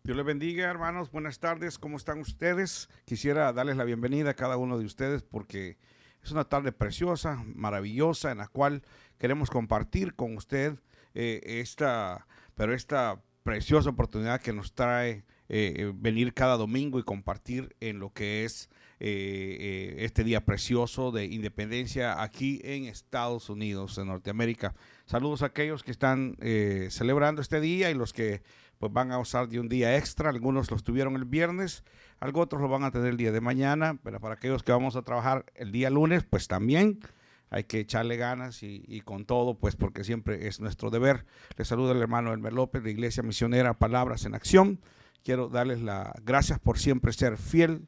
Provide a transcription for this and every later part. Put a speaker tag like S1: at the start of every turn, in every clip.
S1: Dios les bendiga, hermanos. Buenas tardes. ¿Cómo están ustedes? Quisiera darles la bienvenida a cada uno de ustedes porque es una tarde preciosa, maravillosa, en la cual queremos compartir con usted esta preciosa oportunidad que nos trae venir cada domingo y compartir en lo que es este día precioso de independencia aquí en Estados Unidos, en Norteamérica. Saludos a aquellos que están celebrando este día y los que pues van a usar de un día extra. Algunos los tuvieron el viernes, algunos otros lo van a tener el día de mañana, pero para aquellos que vamos a trabajar el día lunes, pues también hay que echarle ganas y con todo, pues porque siempre es nuestro deber. Les saluda el hermano Elmer López de Iglesia Misionera Palabras en Acción. Quiero darles las gracias por siempre ser fiel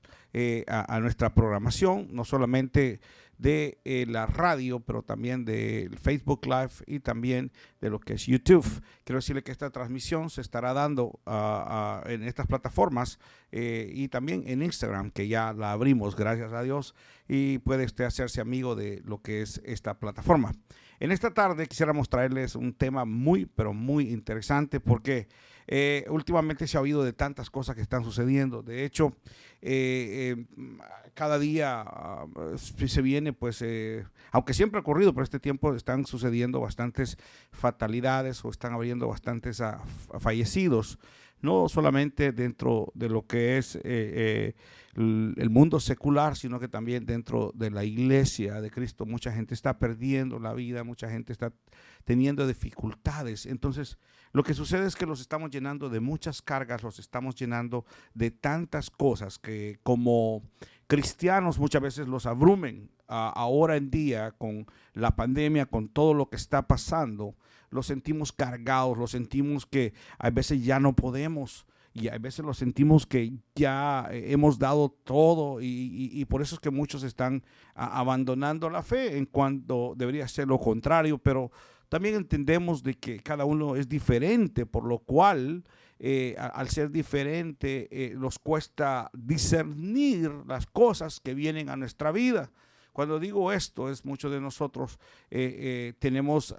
S1: a nuestra programación, no solamente de la radio, pero también del Facebook Live y también de lo que es YouTube. Quiero decirle que esta transmisión se estará dando en estas plataformas y también en Instagram, que ya la abrimos, gracias a Dios, y puede usted hacerse amigo de lo que es esta plataforma. En esta tarde quisiéramos traerles un tema muy, pero muy interesante porque últimamente se ha oído de tantas cosas que están sucediendo. De hecho, cada día se viene, pues, aunque siempre ha ocurrido, pero este tiempo están sucediendo bastantes fatalidades o están habiendo bastantes fallecidos, no solamente dentro de lo que es el mundo secular, sino que también dentro de la iglesia de Cristo. Mucha gente está perdiendo la vida, mucha gente está teniendo dificultades. Entonces, lo que sucede es que los estamos llenando de muchas cargas, los estamos llenando de tantas cosas que como cristianos muchas veces los abrumen. Ahora en día con la pandemia, con todo lo que está pasando, los sentimos cargados, los sentimos que a veces ya no podemos y a veces lo sentimos que ya hemos dado todo y por eso es que muchos están abandonando la fe en cuanto debería ser lo contrario, pero también entendemos de que cada uno es diferente, por lo cual al ser diferente nos cuesta discernir las cosas que vienen a nuestra vida. Cuando digo esto, es muchos de nosotros tenemos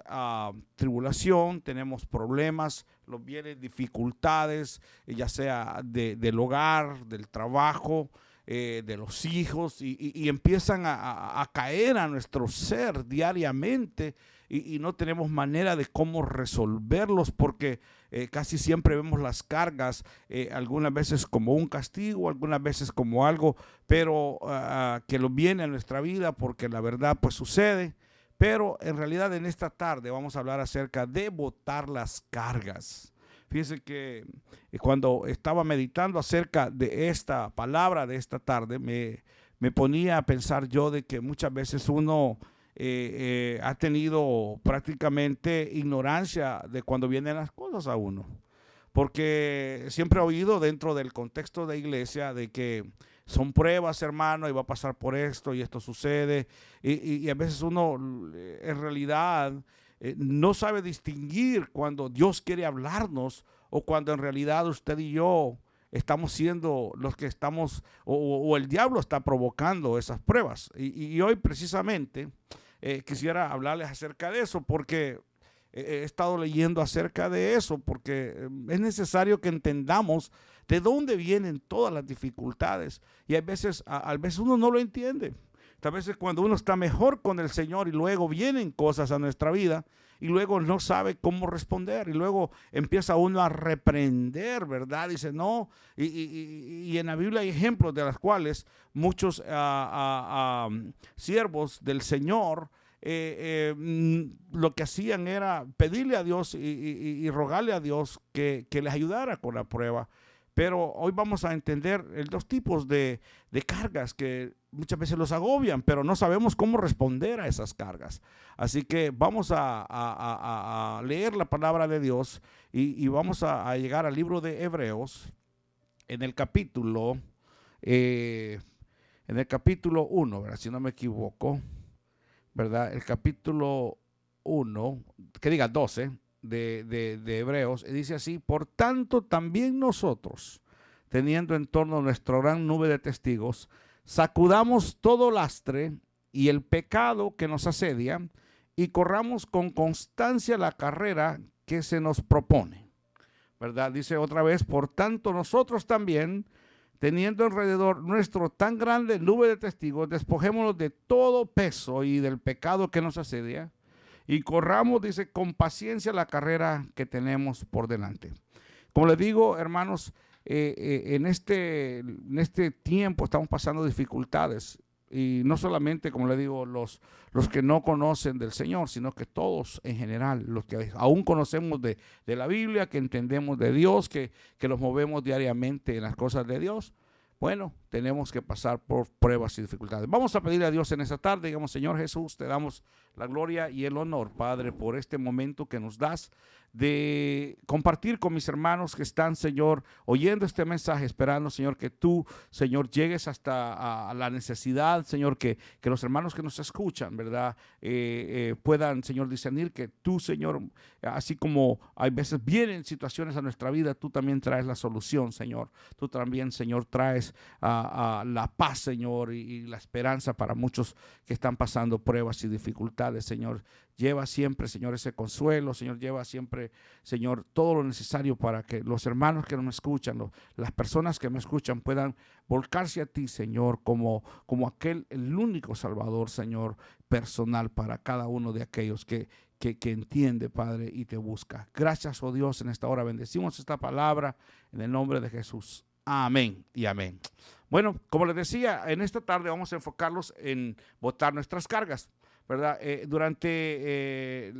S1: tribulación, tenemos problemas, nos vienen dificultades, ya sea del hogar, del trabajo, de los hijos, y empiezan a caer a nuestro ser diariamente y no tenemos manera de cómo resolverlos porque casi siempre vemos las cargas, algunas veces como un castigo, algunas veces como algo, pero que lo viene a nuestra vida porque la verdad pues sucede. Pero en realidad en esta tarde vamos a hablar acerca de botar las cargas. Fíjense que cuando estaba meditando acerca de esta palabra de esta tarde, me ponía a pensar yo de que muchas veces uno ha tenido prácticamente ignorancia de cuando vienen las cosas a uno. Porque siempre he oído dentro del contexto de iglesia de que son pruebas, hermano, y va a pasar por esto y esto sucede. Y a veces uno en realidad no sabe distinguir cuando Dios quiere hablarnos o cuando en realidad usted y yo estamos siendo los que estamos o el diablo está provocando esas pruebas. Y hoy precisamente quisiera hablarles acerca de eso porque he estado leyendo acerca de eso porque es necesario que entendamos de dónde vienen todas las dificultades y a veces uno no lo entiende. A veces cuando uno está mejor con el Señor y luego vienen cosas a nuestra vida y luego no sabe cómo responder y luego empieza uno a reprender, ¿verdad? Dice no, y en la Biblia hay ejemplos de las cuales muchos siervos del Señor lo que hacían era pedirle a Dios y rogarle a Dios que les ayudara con la prueba. Pero hoy vamos a entender dos tipos de cargas que muchas veces los agobian, pero no sabemos cómo responder a esas cargas. Así que vamos a leer la palabra de Dios y vamos a llegar al libro de Hebreos en el capítulo 1, ¿verdad? Si no me equivoco, ¿verdad? El capítulo 1, que diga 12 de Hebreos, dice así: por tanto también nosotros, teniendo en torno nuestra gran nube de testigos, sacudamos todo lastre y el pecado que nos asedia y corramos con constancia la carrera que se nos propone. ¿verdad? Dice otra vez, por tanto nosotros también, teniendo alrededor nuestro tan grande nube de testigos, despojémonos de todo peso y del pecado que nos asedia y corramos, dice, con paciencia la carrera que tenemos por delante. Como les digo, hermanos, en este tiempo estamos pasando dificultades. Y no solamente, como le digo, los que no conocen del Señor, sino que todos en general, los que aún conocemos de la Biblia, que entendemos de Dios, que nos movemos diariamente en las cosas de Dios, bueno, tenemos que pasar por pruebas y dificultades. Vamos a pedirle a Dios en esta tarde, digamos, Señor Jesús, te damos la gloria y el honor, Padre, por este momento que nos das de compartir con mis hermanos que están, Señor, oyendo este mensaje, esperando, Señor, que tú, Señor, llegues hasta a la necesidad, Señor, que los hermanos que nos escuchan, ¿verdad? Puedan, Señor, discernir que tú, Señor, así como hay veces vienen situaciones a nuestra vida, tú también traes la solución, Señor. Tú también, Señor, traes a la paz, Señor, y la esperanza para muchos que están pasando pruebas y dificultades, Señor. Lleva siempre, Señor, ese consuelo, Señor, lleva siempre, Señor, todo lo necesario para que los hermanos que me escuchan, las personas que me escuchan puedan volcarse a ti, Señor, como el único Salvador, Señor, personal para cada uno de aquellos que entiende, Padre, y te busca. Gracias, oh Dios, en esta hora bendecimos esta palabra en el nombre de Jesús. Amén y amén. Bueno, como les decía, en esta tarde vamos a enfocarlos en botar nuestras cargas, ¿verdad? Durante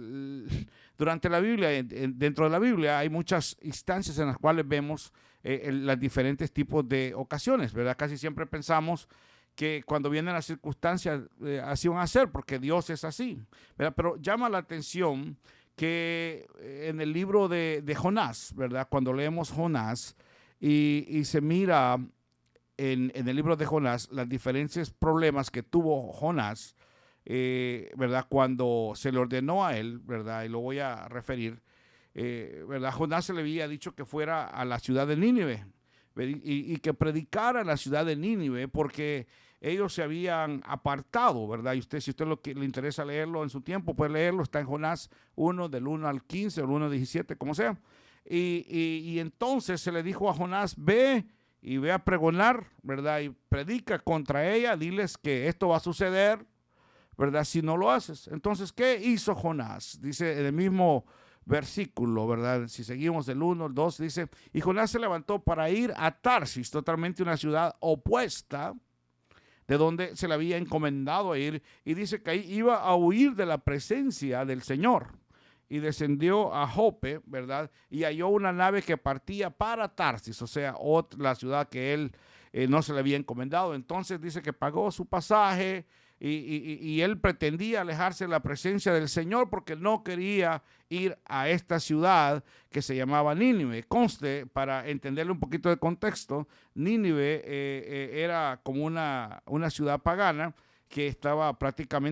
S1: la Biblia, dentro de la Biblia hay muchas instancias en las cuales vemos los diferentes tipos de ocasiones, ¿verdad? Casi siempre pensamos que cuando vienen las circunstancias así van a ser, porque Dios es así, ¿verdad? Pero llama la atención que en el libro de Jonás, ¿verdad? Cuando leemos Jonás y se mira en el libro de Jonás los diferentes problemas que tuvo Jonás, ¿verdad? Cuando se le ordenó a él, ¿verdad? Y lo voy a referir, ¿verdad? Jonás se le había dicho que fuera a la ciudad de Nínive y que predicara en la ciudad de Nínive porque ellos se habían apartado, ¿verdad? Y si usted le interesa leerlo en su tiempo, puede leerlo, está en Jonás 1, del 1 al 15, o el 1 al 17, como sea. Y entonces se le dijo a Jonás, ve a pregonar, ¿verdad? Y predica contra ella, diles que esto va a suceder, ¿verdad? Si no lo haces. Entonces, ¿qué hizo Jonás? Dice en el mismo versículo, ¿verdad? Si seguimos el 1, el 2, dice, y Jonás se levantó para ir a Tarsis, totalmente una ciudad opuesta de donde se le había encomendado a ir, y dice que ahí iba a huir de la presencia del Señor. Y descendió a Jope, ¿verdad? Y halló una nave que partía para Tarsis, o sea, la ciudad que él no se le había encomendado. Entonces dice que pagó su pasaje y él pretendía alejarse de la presencia del Señor porque no quería ir a esta ciudad que se llamaba Nínive. Conste, para entenderle un poquito de contexto, Nínive era como una ciudad pagana que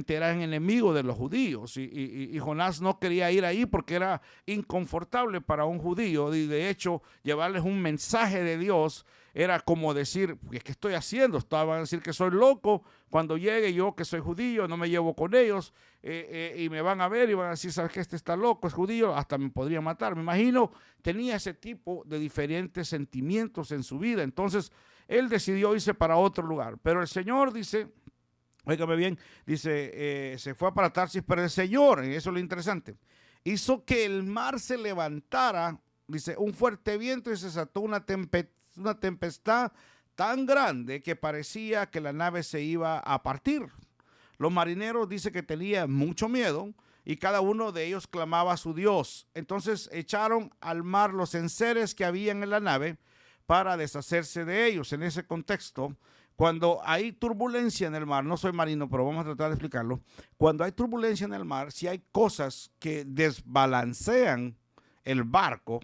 S1: eran enemigos de los judíos y Jonás no quería ir ahí porque era inconfortable para un judío y de hecho llevarles un mensaje de Dios era como decir, ¿qué estoy haciendo? Van a decir que soy loco cuando llegue yo que soy judío, no me llevo con ellos y me van a ver y van a decir, ¿sabes qué? Este está loco, es judío, hasta me podría matar. Me imagino, tenía ese tipo de diferentes sentimientos en su vida. Entonces, él decidió irse para otro lugar. Pero el Señor dice, óigame bien, dice, se fue para Tarsis, pero el Señor, y eso es lo interesante, hizo que el mar se levantara, dice, un fuerte viento y se desató una tempestad tan grande que parecía que la nave se iba a partir. Los marineros dice que tenían mucho miedo y cada uno de ellos clamaba a su Dios. Entonces echaron al mar los enseres que habían en la nave para deshacerse de ellos. En ese contexto, cuando hay turbulencia en el mar, no soy marino, pero vamos a tratar de explicarlo. Cuando hay turbulencia en el mar, si hay cosas que desbalancean el barco,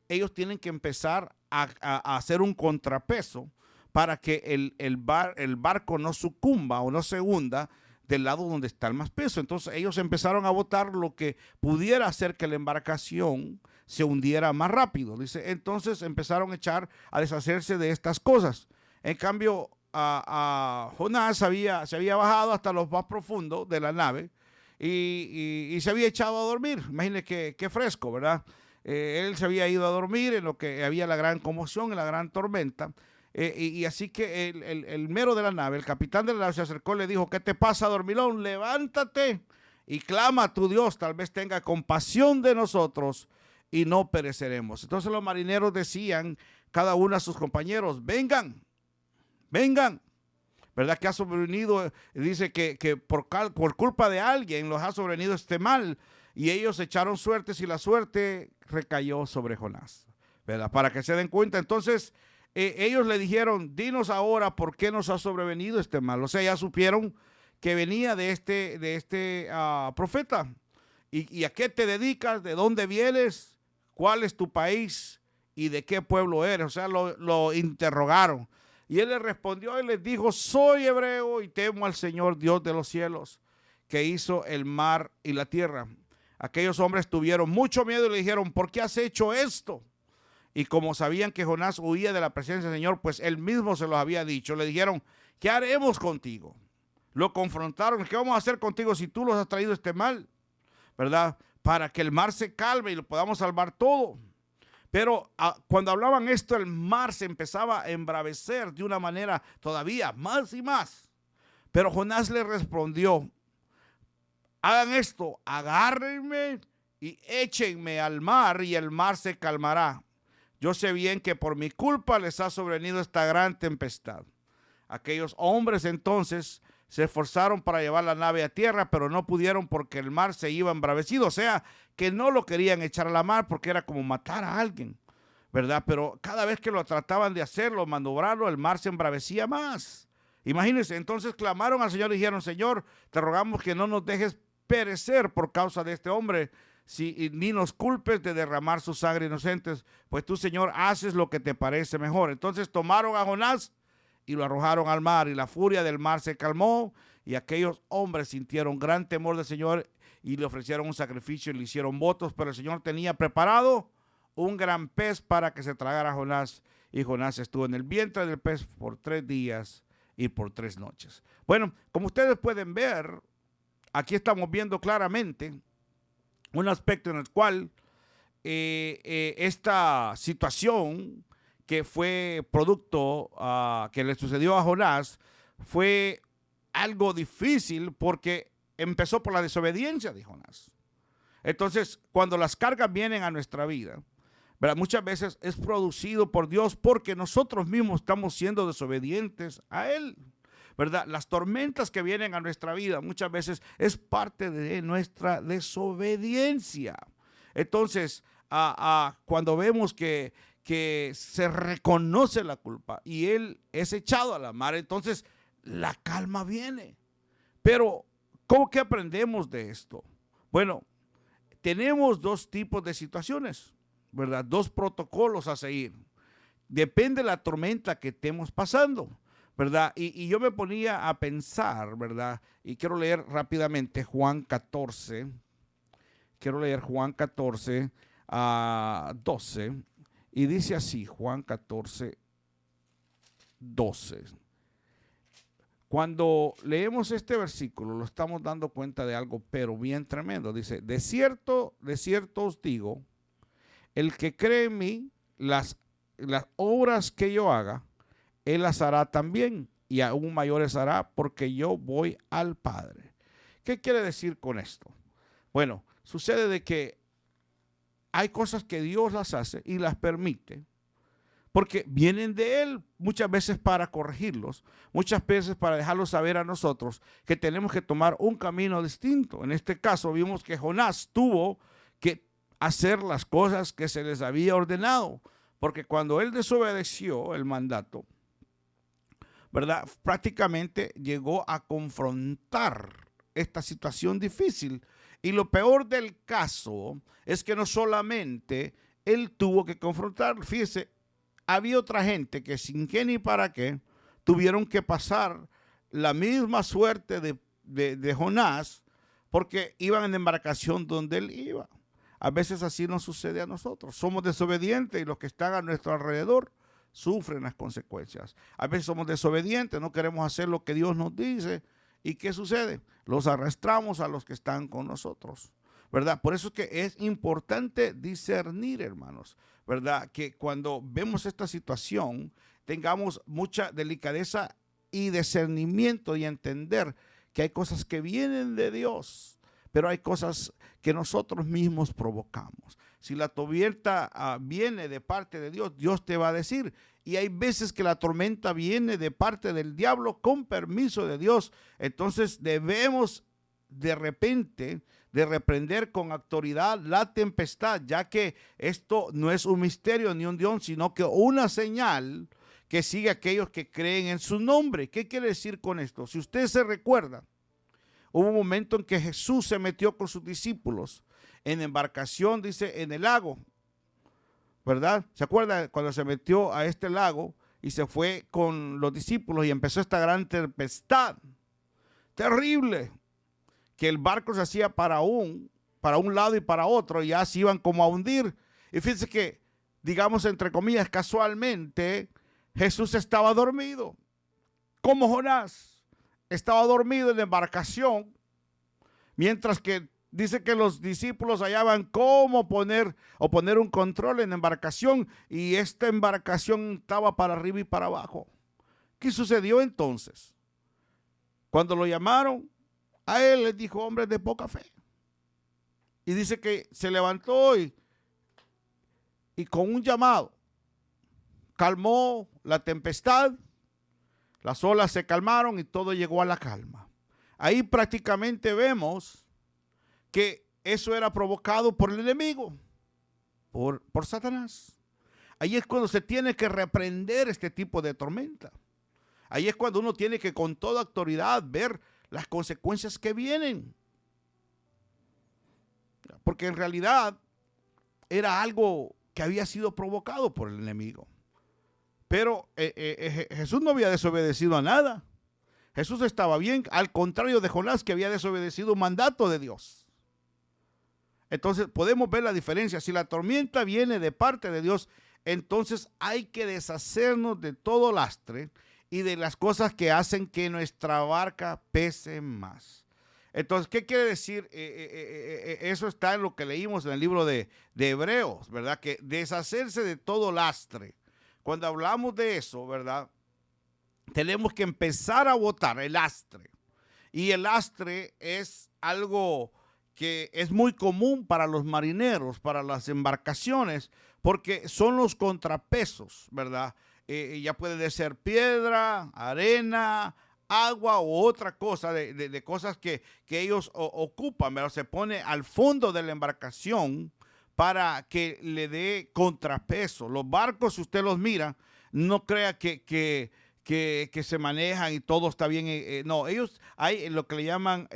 S1: ellos tienen que empezar a hacer un contrapeso para que el barco no sucumba o no se hunda del lado donde está el más peso. Entonces ellos empezaron a botar lo que pudiera hacer que la embarcación se hundiera más rápido. Dice, entonces empezaron a deshacerse de estas cosas. En cambio, Jonás se había bajado hasta los más profundos de la nave y se había echado a dormir. Imagínense qué fresco, ¿verdad? él se había ido a dormir en lo que había la gran conmoción y la gran tormenta. Y así que el mero de la nave, el capitán de la nave se acercó y le dijo: ¿qué te pasa, dormilón? Levántate y clama a tu Dios, tal vez tenga compasión de nosotros y no pereceremos. Entonces los marineros decían, cada uno a sus compañeros: vengan, vengan. ¿Verdad que ha sobrevenido? Dice que por culpa de alguien los ha sobrevenido este mal. Y ellos echaron suertes y la suerte recayó sobre Jonás, ¿verdad? Para que se den cuenta. Entonces ellos le dijeron: dinos ahora por qué nos ha sobrevenido este mal. O sea, ya supieron que venía de este profeta. ¿Y a qué te dedicas? ¿De dónde vienes? ¿Cuál es tu país? ¿Y de qué pueblo eres? O sea, lo interrogaron. Y él le respondió y les dijo: soy hebreo y temo al Señor Dios de los cielos, que hizo el mar y la tierra. Aquellos hombres tuvieron mucho miedo y le dijeron: ¿por qué has hecho esto? Y como sabían que Jonás huía de la presencia del Señor, pues él mismo se los había dicho, le dijeron: ¿qué haremos contigo? Lo confrontaron: ¿qué vamos a hacer contigo si tú nos has traído este mal? ¿Verdad? Para que el mar se calme y lo podamos salvar todo. Pero cuando hablaban esto, el mar se empezaba a embravecer de una manera todavía más y más. Pero Jonás le respondió: hagan esto, agárrenme y échenme al mar y el mar se calmará. Yo sé bien que por mi culpa les ha sobrevenido esta gran tempestad. Aquellos hombres entonces se esforzaron para llevar la nave a tierra, pero no pudieron porque el mar se iba embravecido. O sea, que no lo querían echar a la mar porque era como matar a alguien, ¿verdad? Pero cada vez que lo trataban de hacerlo, maniobrarlo, el mar se embravecía más. Imagínense, entonces clamaron al Señor y dijeron: Señor, te rogamos que no nos dejes perecer por causa de este hombre, ni nos culpes de derramar su sangre inocentes, pues tú, Señor, haces lo que te parece mejor. Entonces tomaron a Jonás y lo arrojaron al mar, y la furia del mar se calmó, y aquellos hombres sintieron gran temor del Señor y le ofrecieron un sacrificio y le hicieron votos, pero el Señor tenía preparado un gran pez para que se tragara a Jonás, y Jonás estuvo en el vientre del pez por 3 días y por 3 noches. Bueno, como ustedes pueden ver, aquí estamos viendo claramente un aspecto en el cual esta situación que fue producto que le sucedió a Jonás fue algo difícil porque empezó por la desobediencia de Jonás. Entonces, cuando las cargas vienen a nuestra vida, ¿verdad?, muchas veces es producido por Dios porque nosotros mismos estamos siendo desobedientes a Él, ¿verdad? Las tormentas que vienen a nuestra vida muchas veces es parte de nuestra desobediencia. Entonces, cuando vemos que se reconoce la culpa y él es echado a la mar, entonces la calma viene. Pero, ¿cómo que aprendemos de esto? Bueno, tenemos 2 tipos de situaciones, ¿verdad? 2 protocolos a seguir. Depende de la tormenta que estemos pasando, ¿verdad? Y yo me ponía a pensar, ¿verdad? Y quiero leer rápidamente Juan 14. Quiero leer Juan 14, 12. Y dice así, Juan 14, 12. Cuando leemos este versículo, lo estamos dando cuenta de algo, pero bien tremendo. Dice: de cierto os digo, el que cree en mí, las obras que yo haga, él las hará también, y aún mayores hará, porque yo voy al Padre. ¿Qué quiere decir con esto? Bueno, sucede de que hay cosas que Dios las hace y las permite, porque vienen de Él, muchas veces para corregirlos, muchas veces para dejarlos saber a nosotros que tenemos que tomar un camino distinto. En este caso vimos que Jonás tuvo que hacer las cosas que se les había ordenado, porque cuando él desobedeció el mandato, ¿verdad?, prácticamente llegó a confrontar esta situación difícil. Y lo peor del caso es que no solamente él tuvo que confrontar, fíjese, había otra gente que sin qué ni para qué tuvieron que pasar la misma suerte de Jonás, porque iban en la embarcación donde él iba. A veces así nos sucede a nosotros. Somos desobedientes y los que están a nuestro alrededor sufren las consecuencias. A veces somos desobedientes, no queremos hacer lo que Dios nos dice. ¿Y qué sucede? Los arrastramos a los que están con nosotros, ¿verdad? Por eso es que es importante discernir, hermanos, ¿verdad? Que cuando vemos esta situación tengamos mucha delicadeza y discernimiento y entender que hay cosas que vienen de Dios, pero hay cosas que nosotros mismos provocamos. Si la tormenta viene de parte de Dios, Dios te va a decir. Y hay veces que la tormenta viene de parte del diablo con permiso de Dios. Entonces debemos de repente de reprender con autoridad la tempestad, ya que esto no es un misterio ni un don, sino que una señal que sigue a aquellos que creen en su nombre. ¿Qué quiere decir con esto? Si usted se recuerda, hubo un momento en que Jesús se metió con sus discípulos en embarcación, dice, en el lago, ¿verdad? ¿Se acuerda cuando se metió a este lago y se fue con los discípulos y empezó esta gran tempestad terrible, que el barco se hacía para un lado y para otro, y ya se iban como a hundir? Y fíjense que, digamos entre comillas, casualmente, Jesús estaba dormido, como Jonás estaba dormido en la embarcación, mientras que dice que los discípulos hallaban cómo poner un control en la embarcación, y esta embarcación estaba para arriba y para abajo. ¿Qué sucedió entonces? Cuando lo llamaron, a él les dijo: hombres de poca fe. Y dice que se levantó y con un llamado calmó la tempestad, las olas se calmaron y todo llegó a la calma. Ahí prácticamente vemos que eso era provocado por el enemigo, por Satanás. Ahí es cuando se tiene que reprender este tipo de tormenta. Ahí es cuando uno tiene que con toda autoridad ver las consecuencias que vienen. Porque en realidad era algo que había sido provocado por el enemigo. Pero Jesús no había desobedecido a nada. Jesús estaba bien, al contrario de Jonás, que había desobedecido un mandato de Dios. Entonces podemos ver la diferencia. Si la tormenta viene de parte de Dios, entonces hay que deshacernos de todo lastre y de las cosas que hacen que nuestra barca pese más. Entonces, ¿qué quiere decir? Eso está en lo que leímos en el libro de Hebreos, ¿verdad? Que deshacerse de todo lastre. Cuando hablamos de eso, ¿verdad? Tenemos que empezar a botar el lastre. Y el lastre es algo que es muy común para los marineros, para las embarcaciones, porque son los contrapesos, ¿verdad? Ya puede ser piedra, arena, agua u otra cosa, de cosas que ellos ocupan, ¿verdad? Se pone al fondo de la embarcación para que le dé contrapeso. Los barcos, si usted los mira, no crea que se manejan y todo está bien. No, ellos hay lo que le llaman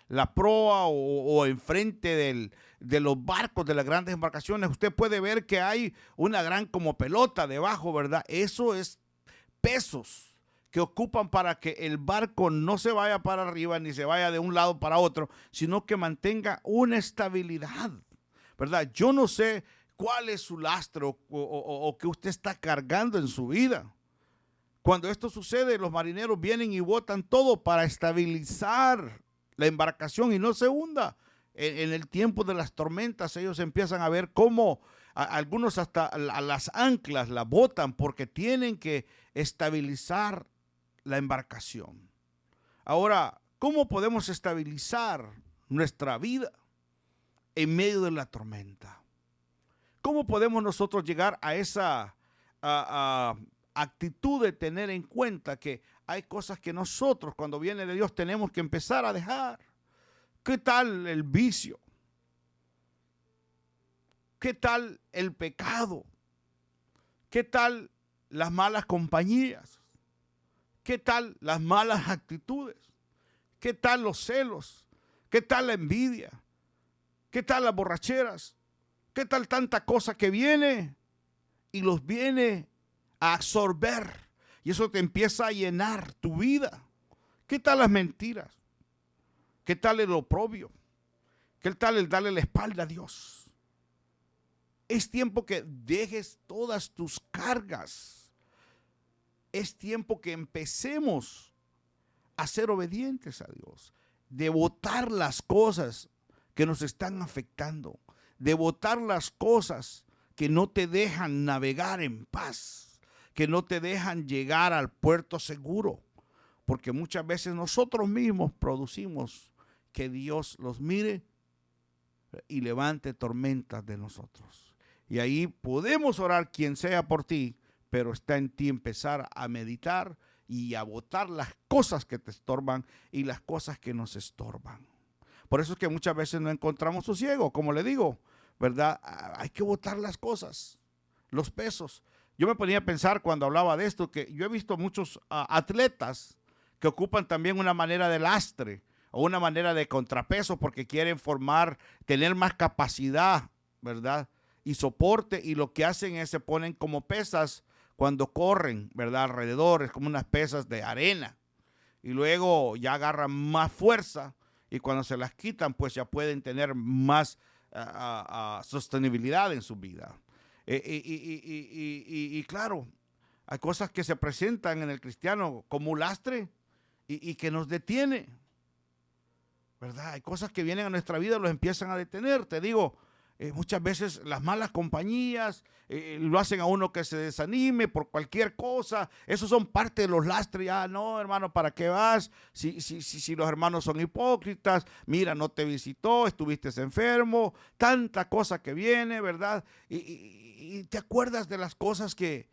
S1: la proa o enfrente de los barcos, de las grandes embarcaciones. Usted puede ver que hay una gran como pelota debajo, ¿verdad? Eso es pesos que ocupan para que el barco no se vaya para arriba ni se vaya de un lado para otro, sino que mantenga una estabilidad, ¿verdad? Yo no sé cuál es su lastre o que usted está cargando en su vida. Cuando esto sucede, los marineros vienen y botan todo para estabilizar la embarcación y no se hunda. En el tiempo de las tormentas, ellos empiezan a ver cómo algunos hasta a las anclas la botan porque tienen que estabilizar la embarcación. Ahora, ¿cómo podemos estabilizar nuestra vida en medio de la tormenta? ¿Cómo podemos nosotros llegar a esa actitud de tener en cuenta que hay cosas que nosotros cuando viene de Dios tenemos que empezar a dejar? ¿Qué tal el vicio? ¿Qué tal el pecado? ¿Qué tal las malas compañías? ¿Qué tal las malas actitudes? ¿Qué tal los celos? ¿Qué tal la envidia? ¿Qué tal las borracheras? ¿Qué tal tanta cosa que viene y los viene a absorber? Y eso te empieza a llenar tu vida. ¿Qué tal las mentiras? ¿Qué tal el oprobio? ¿Qué tal el darle la espalda a Dios? Es tiempo que dejes todas tus cargas. Es tiempo que empecemos a ser obedientes a Dios, de botar las cosas que nos están afectando, de botar las cosas que no te dejan navegar en paz, que no te dejan llegar al puerto seguro, porque muchas veces nosotros mismos producimos que Dios los mire y levante tormentas de nosotros. Y ahí podemos orar quien sea por ti, pero está en ti empezar a meditar y a botar las cosas que te estorban y las cosas que nos estorban. Por eso es que muchas veces no encontramos sosiego, como le digo, ¿verdad? Hay que botar las cosas, los pesos. Yo me ponía a pensar cuando hablaba de esto, que yo he visto muchos atletas que ocupan también una manera de lastre o una manera de contrapeso porque quieren tener más capacidad, ¿verdad? Y soporte, y lo que hacen es se ponen como pesas cuando corren, ¿verdad? Alrededor, es como unas pesas de arena. Y luego ya agarran más fuerza y cuando se las quitan, pues ya pueden tener más sostenibilidad en su vida. Y claro, hay cosas que se presentan en el cristiano como un lastre y que nos detiene, ¿verdad? Hay cosas que vienen a nuestra vida y los empiezan a detener. Te digo, muchas veces las malas compañías lo hacen a uno que se desanime por cualquier cosa. Esos son parte de los lastres. Ah, no, hermano, ¿para qué vas? Si los hermanos son hipócritas, mira, no te visitó, estuviste enfermo, tanta cosa que viene, ¿verdad? Y te acuerdas de las cosas que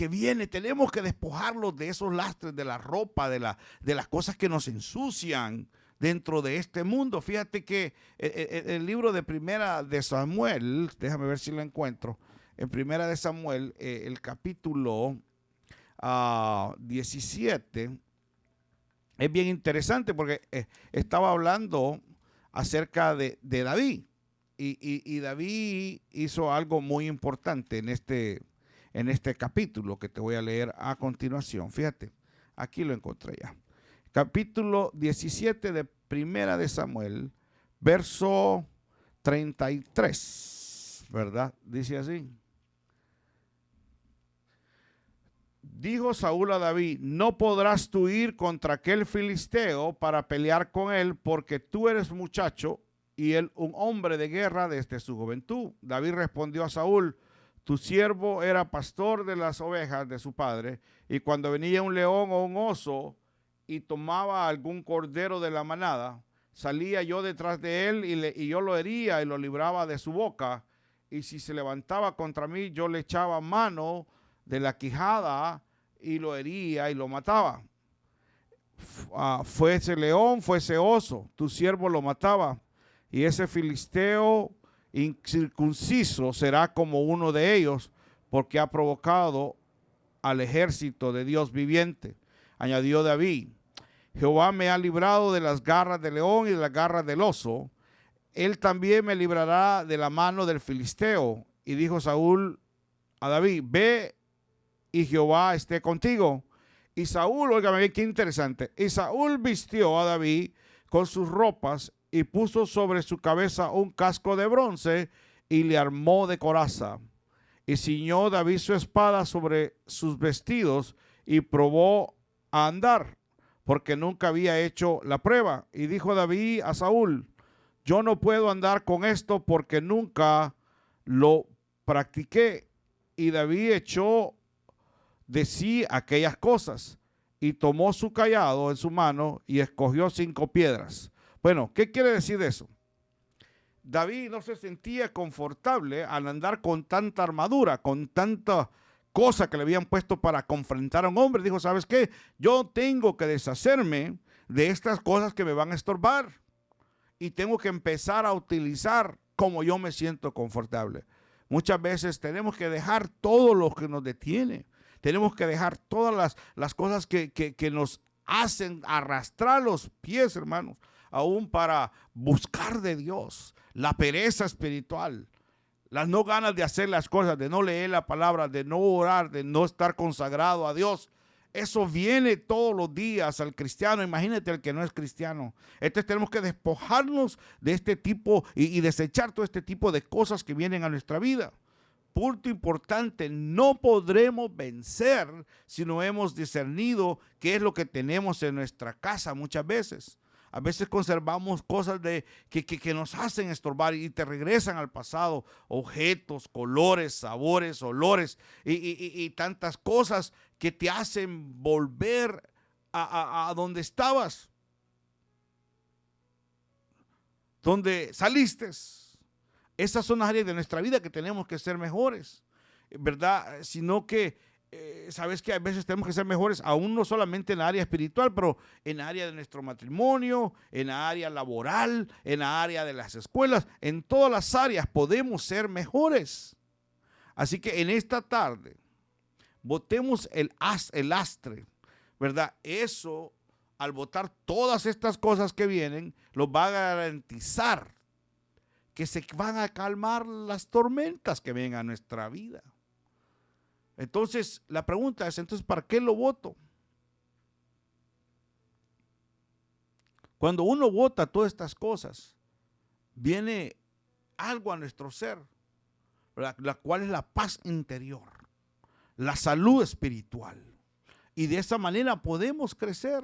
S1: viene. Tenemos que despojarlos de esos lastres, de la ropa, de las cosas que nos ensucian dentro de este mundo. Fíjate que el libro de Primera de Samuel, déjame ver si lo encuentro, en Primera de Samuel, el capítulo 17, es bien interesante porque estaba hablando acerca de David, y David hizo algo muy importante en este capítulo que te voy a leer a continuación. Fíjate, aquí lo encontré ya. Capítulo 17 de Primera de Samuel, verso 33, ¿verdad? Dice así. Dijo Saúl a David: no podrás tú ir contra aquel filisteo para pelear con él, porque tú eres muchacho y él un hombre de guerra desde su juventud. David respondió a Saúl: tu siervo era pastor de las ovejas de su padre, y cuando venía un león o un oso y tomaba algún cordero de la manada, salía yo detrás de él y yo lo hería y lo libraba de su boca, y si se levantaba contra mí, yo le echaba mano de la quijada y lo hería y lo mataba. Fuese león, fuese oso, tu siervo lo mataba, y ese filisteo incircunciso será como uno de ellos, porque ha provocado al ejército de Dios viviente. Añadió David: Jehová me ha librado de las garras del león y de las garras del oso, él también me librará de la mano del filisteo. Y dijo Saúl a David: ve y Jehová esté contigo. Y Saúl, óigame bien, qué interesante, y Saúl vistió a David con sus ropas y puso sobre su cabeza un casco de bronce y le armó de coraza. Y ciñó David su espada sobre sus vestidos y probó a andar, porque nunca había hecho la prueba. Y dijo David a Saúl: yo no puedo andar con esto porque nunca lo practiqué. Y David echó de sí aquellas cosas y tomó su cayado en su mano y escogió 5 piedras. Bueno, ¿qué quiere decir eso? David no se sentía confortable al andar con tanta armadura, con tanta cosa que le habían puesto para confrontar a un hombre. Dijo: ¿sabes qué? Yo tengo que deshacerme de estas cosas que me van a estorbar y tengo que empezar a utilizar como yo me siento confortable. Muchas veces tenemos que dejar todo lo que nos detiene. Tenemos que dejar todas las cosas que nos hacen arrastrar los pies, hermanos, aún para buscar de Dios. La pereza espiritual, las no ganas de hacer las cosas, de no leer la palabra, de no orar, de no estar consagrado a Dios. Eso viene todos los días al cristiano. Imagínate el que no es cristiano. Entonces tenemos que despojarnos de este tipo y desechar todo este tipo de cosas que vienen a nuestra vida. Punto importante: no podremos vencer si no hemos discernido qué es lo que tenemos en nuestra casa muchas veces. A veces conservamos cosas que nos hacen estorbar y te regresan al pasado, objetos, colores, sabores, olores y tantas cosas que te hacen volver a donde estabas, donde saliste. Esas son las áreas de nuestra vida que tenemos que ser mejores, ¿verdad? Sino que sabes que a veces tenemos que ser mejores, aún no solamente en la área espiritual, pero en la área de nuestro matrimonio, en la área laboral, en la área de las escuelas, en todas las áreas podemos ser mejores. Así que en esta tarde, botemos el lastre, ¿verdad? Eso, al botar todas estas cosas que vienen, nos va a garantizar que se van a calmar las tormentas que vengan a nuestra vida. Entonces, la pregunta es, entonces, ¿para qué lo voto? Cuando uno vota todas estas cosas, viene algo a nuestro ser, ¿verdad? La cual es la paz interior, la salud espiritual. Y de esa manera podemos crecer.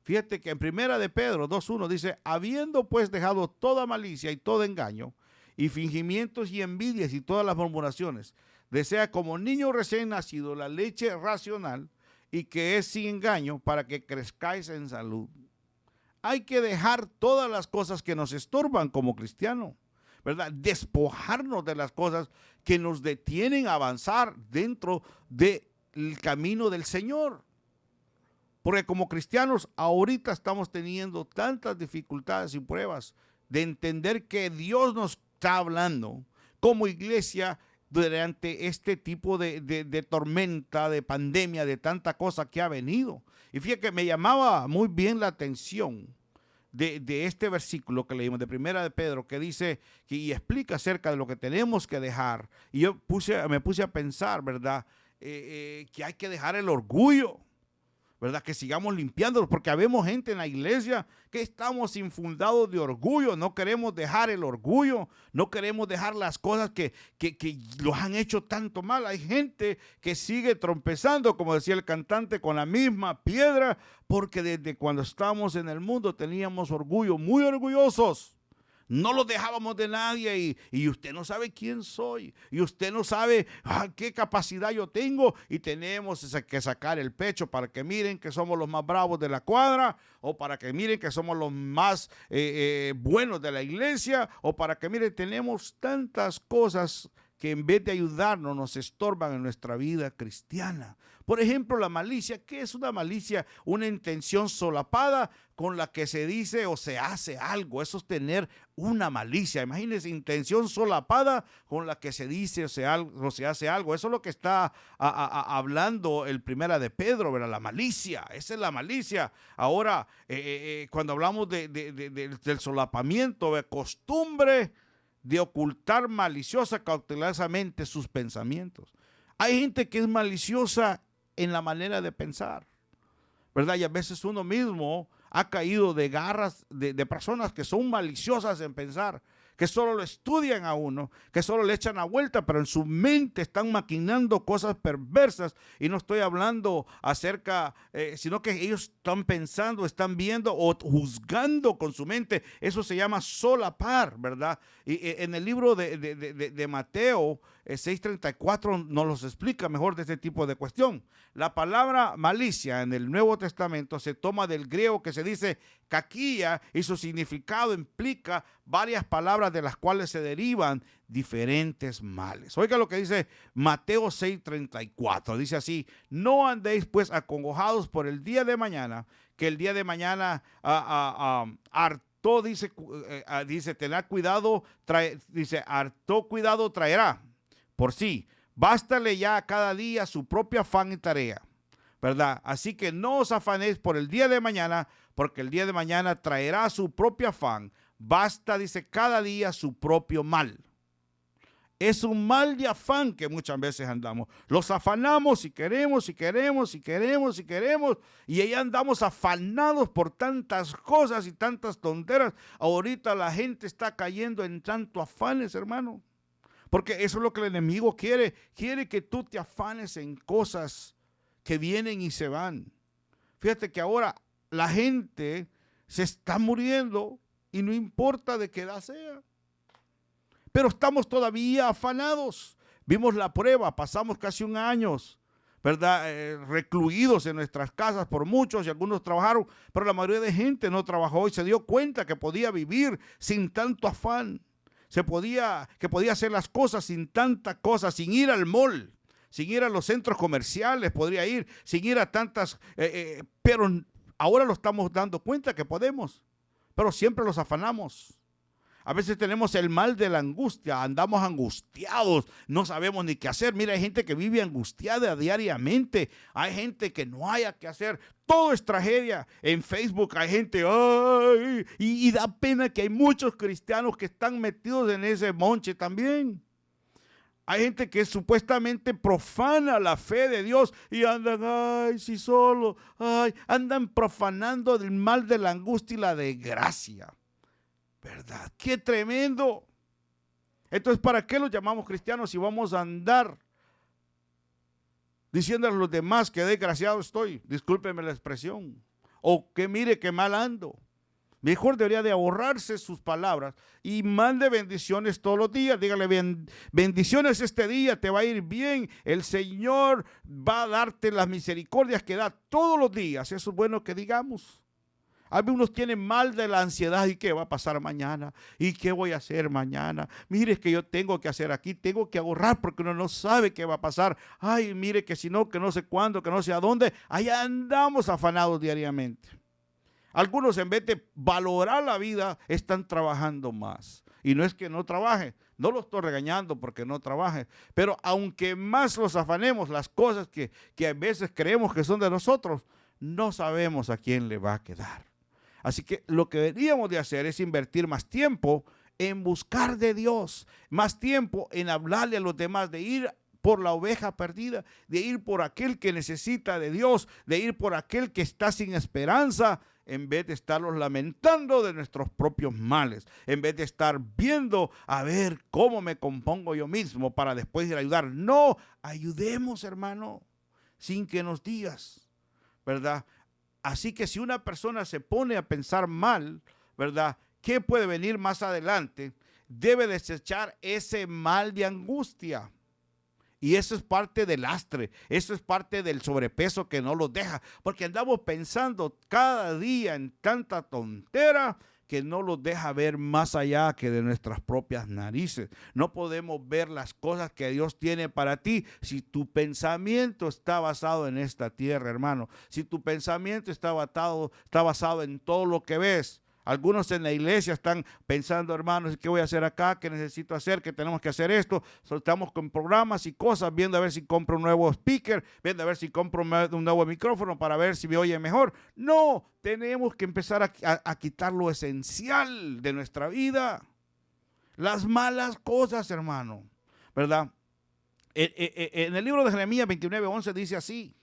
S1: Fíjate que en Primera de Pedro 2:1 dice, habiendo pues dejado toda malicia y todo engaño, y fingimientos y envidias y todas las murmuraciones, desea como niño recién nacido la leche racional y que es sin engaño para que crezcáis en salud. Hay que dejar todas las cosas que nos estorban como cristianos, ¿verdad? Despojarnos de las cosas que nos detienen a avanzar dentro del camino del Señor. Porque como cristianos ahorita estamos teniendo tantas dificultades y pruebas de entender que Dios nos está hablando como iglesia durante este tipo de tormenta, de pandemia, de tanta cosa que ha venido. Y fíjate que me llamaba muy bien la atención de este versículo que leímos de Primera de Pedro, que dice y explica acerca de lo que tenemos que dejar. Y yo me puse a pensar, ¿verdad? Que hay que dejar el orgullo, ¿verdad? Que sigamos limpiándolos, porque habemos gente en la iglesia que estamos infundados de orgullo. No queremos dejar el orgullo, no queremos dejar las cosas que los han hecho tanto mal. Hay gente que sigue trompezando, como decía el cantante, con la misma piedra, porque desde cuando estábamos en el mundo teníamos orgullo, muy orgullosos. No lo dejábamos de nadie y usted no sabe quién soy y usted no sabe qué capacidad yo tengo y tenemos que sacar el pecho para que miren que somos los más bravos de la cuadra o para que miren que somos los más buenos de la iglesia o para que miren, tenemos tantas cosas que en vez de ayudarnos nos estorban en nuestra vida cristiana. Por ejemplo, la malicia. ¿Qué es una malicia? Una intención solapada con la que se dice o se hace algo. Eso es tener una malicia. Imagínense, intención solapada con la que se dice o se hace algo. Eso es lo que está hablando el Primera de Pedro, ¿verdad? La malicia. Esa es la malicia. Ahora, cuando hablamos del solapamiento, de costumbre de ocultar maliciosa, cautelosamente sus pensamientos. Hay gente que es maliciosa en la manera de pensar, ¿verdad? Y a veces uno mismo ha caído de garras de personas que son maliciosas en pensar, que solo lo estudian a uno, que solo le echan la vuelta, pero en su mente están maquinando cosas perversas. Y no estoy hablando acerca, sino que ellos están pensando, están viendo o juzgando con su mente. Eso se llama solapar, ¿verdad? Y en el libro de Mateo 6:34 nos los explica mejor de este tipo de cuestión. La palabra malicia en el Nuevo Testamento se toma del griego que se dice kakia y su significado implica varias palabras de las cuales se derivan diferentes males. Oiga lo que dice Mateo 6:34. Dice así: no andéis pues acongojados por el día de mañana, que el día de mañana harto, dice, tened cuidado, dice, harto cuidado traerá por sí. Bástale ya a cada día su propio afán y tarea, ¿verdad? Así que no os afanéis por el día de mañana, porque el día de mañana traerá su propio afán. Basta, dice, cada día su propio mal. Es un mal de afán que muchas veces andamos. Los afanamos y queremos, y ahí andamos afanados por tantas cosas y tantas tonteras. Ahorita la gente está cayendo en tanto afanes, hermano. Porque eso es lo que el enemigo quiere. Quiere que tú te afanes en cosas que vienen y se van. Fíjate que ahora la gente se está muriendo y no importa de qué edad sea. Pero estamos todavía afanados. Vimos la prueba, pasamos casi un año, ¿verdad? Recluidos en nuestras casas por muchos y algunos trabajaron, pero la mayoría de gente no trabajó y se dio cuenta que podía vivir sin tanto afán. Que podía hacer las cosas sin tanta cosa, sin ir al mall, sin ir a los centros comerciales, podría ir, sin ir a tantas, pero ahora lo estamos dando cuenta que podemos, pero siempre los afanamos. A veces tenemos el mal de la angustia, andamos angustiados, no sabemos ni qué hacer. Mira, hay gente que vive angustiada diariamente, hay gente que no haya qué hacer, todo es tragedia. En Facebook hay gente, ¡ay! Y da pena que hay muchos cristianos que están metidos en ese monche también. Hay gente que supuestamente profana la fe de Dios y andan, ay, sí solo, ay, andan profanando el mal de la angustia y la desgracia. ¿Verdad? ¡Qué tremendo! Entonces, ¿para qué los llamamos cristianos si vamos a andar diciéndole a los demás que desgraciado estoy? Discúlpeme la expresión. O que mire que mal ando. Mejor debería de ahorrarse sus palabras y mande bendiciones todos los días. Dígale, bendiciones este día, te va a ir bien. El Señor va a darte las misericordias que da todos los días. Eso es bueno que digamos. Algunos tienen mal de la ansiedad. ¿Y qué va a pasar mañana? ¿Y qué voy a hacer mañana? Mire que yo tengo que hacer aquí, tengo que ahorrar porque uno no sabe qué va a pasar. Ay, mire que si no, que no sé cuándo, que no sé a dónde. Allá andamos afanados diariamente. Algunos en vez de valorar la vida, están trabajando más. Y no es que no trabaje, no lo estoy regañando porque no trabaje. Pero aunque más los afanemos, las cosas que a veces creemos que son de nosotros, no sabemos a quién le va a quedar. Así que lo que deberíamos de hacer es invertir más tiempo en buscar de Dios, más tiempo en hablarle a los demás, de ir por la oveja perdida, de ir por aquel que necesita de Dios, de ir por aquel que está sin esperanza, en vez de estarlos lamentando de nuestros propios males, en vez de estar viendo a ver cómo me compongo yo mismo para después ir a ayudar. No, ayudemos, hermano, sin que nos digas, ¿verdad? Así que si una persona se pone a pensar mal, ¿verdad? ¿Qué puede venir más adelante? Debe desechar ese mal de angustia. Y eso es parte del lastre, eso es parte del sobrepeso que no los deja. Porque andamos pensando cada día en tanta tontera que no los deja ver más allá que de nuestras propias narices. No podemos ver las cosas que Dios tiene para ti si tu pensamiento está basado en esta tierra, hermano. Si tu pensamiento está basado en todo lo que ves. Algunos en la iglesia están pensando, hermanos, ¿qué voy a hacer acá? ¿Qué necesito hacer? ¿Qué tenemos que hacer esto? Estamos con programas y cosas, viendo a ver si compro un nuevo speaker, viendo a ver si compro un nuevo micrófono para ver si me oye mejor. No, tenemos que empezar a quitar lo esencial de nuestra vida. Las malas cosas, hermano, ¿verdad? En el libro de Jeremías 29:11 dice así: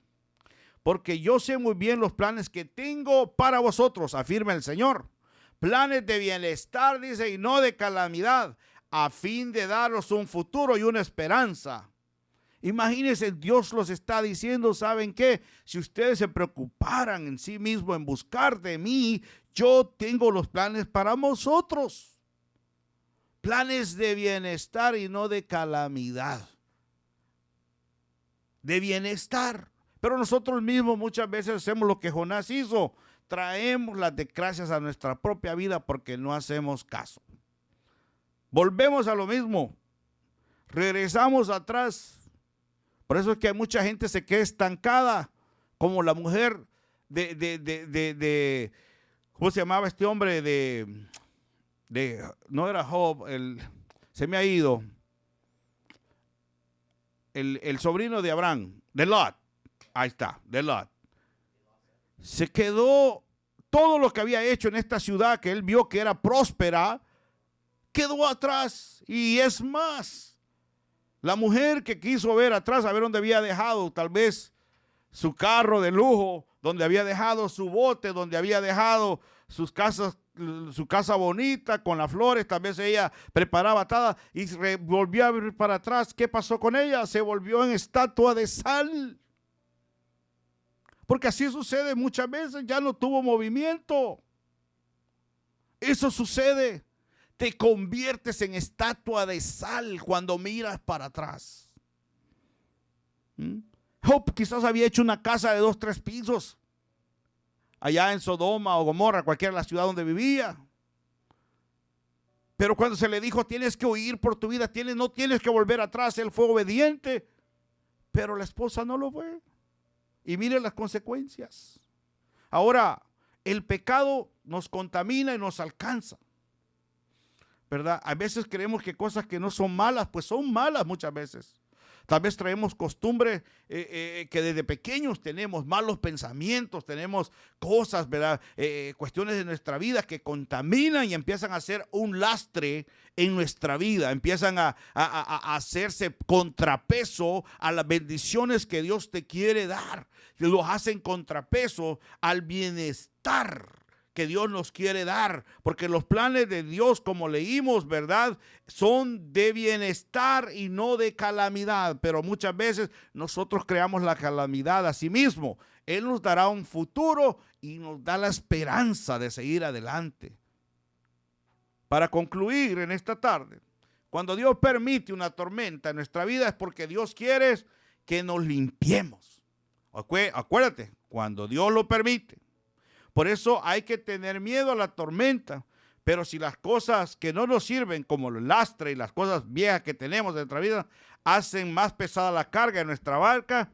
S1: porque yo sé muy bien los planes que tengo para vosotros, afirma el Señor. Planes de bienestar, dice, y no de calamidad, a fin de daros un futuro y una esperanza. Imagínense, Dios los está diciendo, ¿saben qué? Si ustedes se preocuparan en sí mismos, en buscar de mí, yo tengo los planes para vosotros. Planes de bienestar y no de calamidad. De bienestar. Pero nosotros mismos muchas veces hacemos lo que Jonás hizo. Traemos las desgracias a nuestra propia vida porque no hacemos caso. Volvemos a lo mismo. Regresamos atrás. Por eso es que mucha gente se queda estancada. Como la mujer ¿cómo se llamaba este hombre? No era Job, se me ha ido. El sobrino de Abraham, de Lot. Ahí está, de Lot. Se quedó todo lo que había hecho en esta ciudad que él vio que era próspera, quedó atrás. Y es más, la mujer que quiso ver atrás, a ver dónde había dejado tal vez su carro de lujo, donde había dejado su bote, donde había dejado sus casas, su casa bonita con las flores, tal vez ella preparaba atada y volvió a ver para atrás. ¿Qué pasó con ella? Se volvió en estatua de sal. Porque así sucede muchas veces, ya no tuvo movimiento. Eso sucede. Te conviertes en estatua de sal cuando miras para atrás. Job quizás había hecho una casa de 2, 3 pisos allá en Sodoma o Gomorra, cualquiera de la ciudad donde vivía. Pero cuando se le dijo, tienes que huir por tu vida, no tienes que volver atrás, él fue obediente. Pero la esposa no lo fue. Y mire las consecuencias. Ahora, el pecado nos contamina y nos alcanza, ¿verdad? A veces creemos que cosas que no son malas, pues son malas muchas veces. Tal vez traemos costumbres que desde pequeños tenemos, malos pensamientos, tenemos cosas, ¿verdad? Cuestiones de nuestra vida que contaminan y empiezan a ser un lastre en nuestra vida. Empiezan a hacerse contrapeso a las bendiciones que Dios te quiere dar. Los hacen contrapeso al bienestar que Dios nos quiere dar, porque los planes de Dios, como leímos, ¿verdad?, son de bienestar y no de calamidad, pero muchas veces nosotros creamos la calamidad a sí mismo. Él nos dará un futuro y nos da la esperanza de seguir adelante. Para concluir en esta tarde, cuando Dios permite una tormenta en nuestra vida es porque Dios quiere que nos limpiemos. Acuérdate, cuando Dios lo permite. Por eso hay que tener miedo a la tormenta. Pero si las cosas que no nos sirven, como el lastre y las cosas viejas que tenemos de nuestra vida, hacen más pesada la carga de nuestra barca,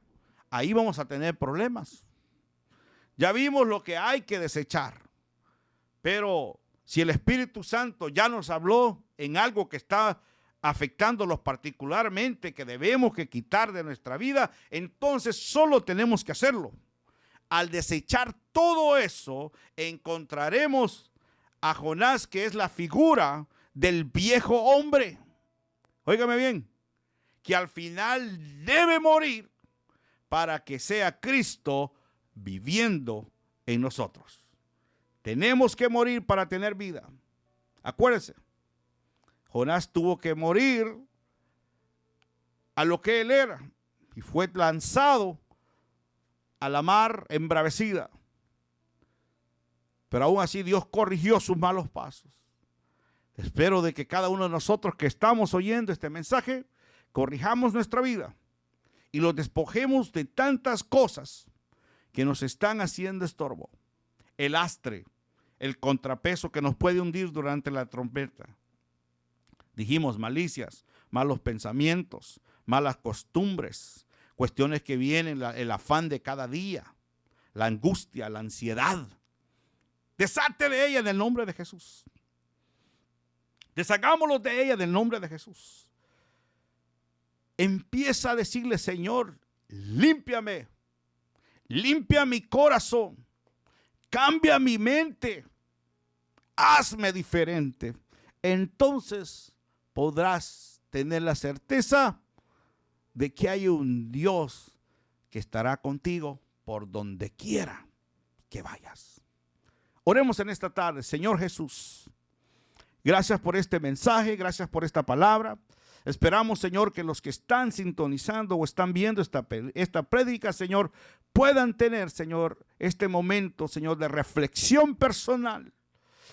S1: ahí vamos a tener problemas. Ya vimos lo que hay que desechar. Pero si el Espíritu Santo ya nos habló en algo que está afectándolos particularmente, que debemos que quitar de nuestra vida, entonces solo tenemos que hacerlo. Al desechar todo eso, encontraremos a Jonás, que es la figura del viejo hombre. Óigame bien, que al final debe morir para que sea Cristo viviendo en nosotros. Tenemos que morir para tener vida. Acuérdense, Jonás tuvo que morir a lo que él era y fue lanzado a la mar embravecida. Pero aún así Dios corrigió sus malos pasos. Espero de que cada uno de nosotros que estamos oyendo este mensaje, corrijamos nuestra vida y los despojemos de tantas cosas que nos están haciendo estorbo. El lastre, el contrapeso que nos puede hundir durante la tormenta. Dijimos malicias, malos pensamientos, malas costumbres, cuestiones que vienen, el afán de cada día, la angustia, la ansiedad. Desate de ella en el nombre de Jesús. Deshagámoslos de ella en el nombre de Jesús. Empieza a decirle, Señor, límpiame, limpia mi corazón, cambia mi mente, hazme diferente. Entonces podrás tener la certeza de que hay un Dios que estará contigo por donde quiera que vayas. Oremos en esta tarde. Señor Jesús, gracias por este mensaje, gracias por esta palabra. Esperamos, Señor, que los que están sintonizando o están viendo esta prédica, Señor, puedan tener, Señor, este momento, Señor, de reflexión personal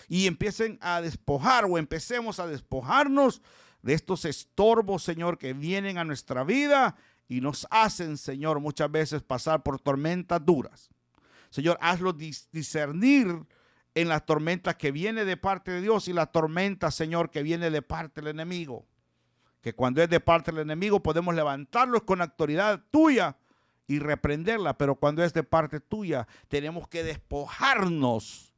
S1: y empiecen a despojar o empecemos a despojarnos de estos estorbos, Señor, que vienen a nuestra vida y nos hacen, Señor, muchas veces pasar por tormentas duras. Señor, hazlo discernir en la tormenta que viene de parte de Dios y la tormenta, Señor, que viene de parte del enemigo. Que cuando es de parte del enemigo podemos levantarlos con autoridad tuya y reprenderla, pero cuando es de parte tuya tenemos que despojarnos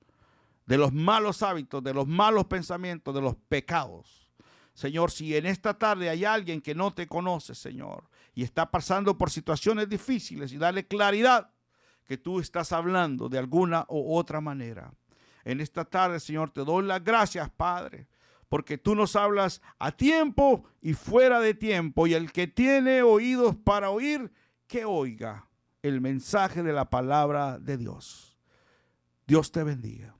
S1: de los malos hábitos, de los malos pensamientos, de los pecados. Señor, si en esta tarde hay alguien que no te conoce, Señor, y está pasando por situaciones difíciles, y dale claridad que tú estás hablando de alguna u otra manera. En esta tarde, Señor, te doy las gracias, Padre, porque tú nos hablas a tiempo y fuera de tiempo, y el que tiene oídos para oír, que oiga el mensaje de la palabra de Dios. Dios te bendiga.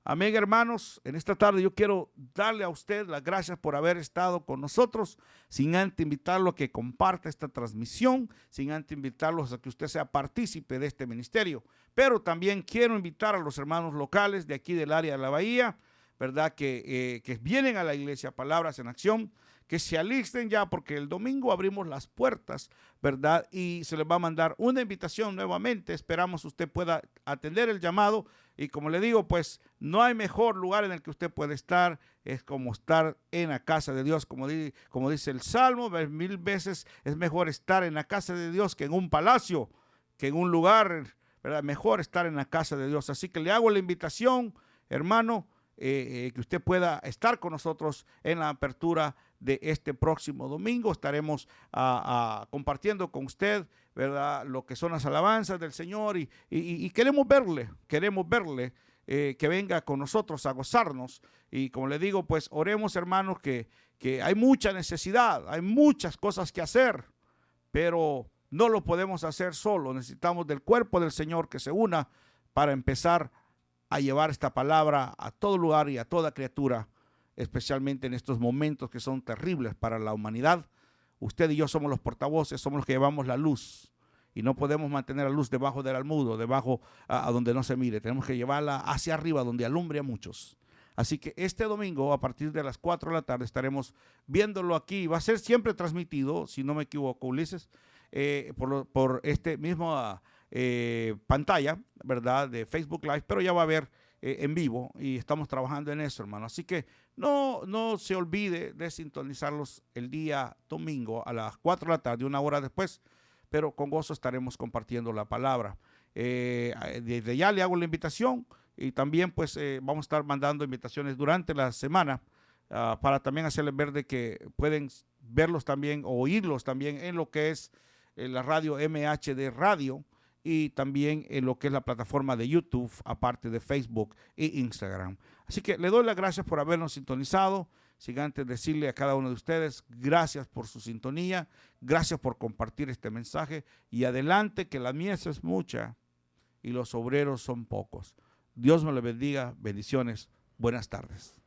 S1: Amén, hermanos. En esta tarde yo quiero darle a usted las gracias por haber estado con nosotros, sin antes invitarlo a que comparta esta transmisión, sin antes invitarlos a que usted sea partícipe de este ministerio. Pero también quiero invitar a los hermanos locales de aquí del área de la Bahía ¿verdad? Que vienen a la iglesia, Palabras en Acción, que se alisten ya porque el domingo abrimos las puertas, ¿verdad? Y se les va a mandar una invitación nuevamente. Esperamos usted pueda atender el llamado y como le digo, pues no hay mejor lugar en el que usted puede estar, es como estar en la casa de Dios, como dice el Salmo, 1000 veces es mejor estar en la casa de Dios que en un palacio, que en un lugar, ¿verdad? Mejor estar en la casa de Dios. Así que le hago la invitación, hermano, que usted pueda estar con nosotros en la apertura de este próximo domingo. Estaremos compartiendo con usted, ¿verdad?, lo que son las alabanzas del Señor y queremos verle, que venga con nosotros a gozarnos. Y como le digo, pues oremos, hermanos, que hay mucha necesidad, hay muchas cosas que hacer, pero no lo podemos hacer solo. Necesitamos del cuerpo del Señor que se una para empezar a llevar esta palabra a todo lugar y a toda criatura, especialmente en estos momentos que son terribles para la humanidad. Usted y yo somos los portavoces, somos los que llevamos la luz y no podemos mantener la luz debajo del almudo, debajo a donde no se mire. Tenemos que llevarla hacia arriba donde alumbre a muchos. Así que este domingo a partir de las 4 de la tarde estaremos viéndolo aquí. Va a ser siempre transmitido, si no me equivoco, Ulises, por este mismo pantalla, ¿verdad?, de Facebook Live, pero ya va a haber en vivo y estamos trabajando en eso, hermano. Así que no se olvide de sintonizarlos el día domingo a las 4 de la tarde, una hora después, pero con gozo estaremos compartiendo la palabra. Desde ya le hago la invitación y también pues vamos a estar mandando invitaciones durante la semana para también hacerles ver de que pueden verlos también o oírlos también en lo que es la radio MHD Radio y también en lo que es la plataforma de YouTube, aparte de Facebook e Instagram. Así que le doy las gracias por habernos sintonizado. Sin antes decirle a cada uno de ustedes, gracias por su sintonía, gracias por compartir este mensaje y adelante que la mies es mucha y los obreros son pocos. Dios me lo bendiga, bendiciones, buenas tardes.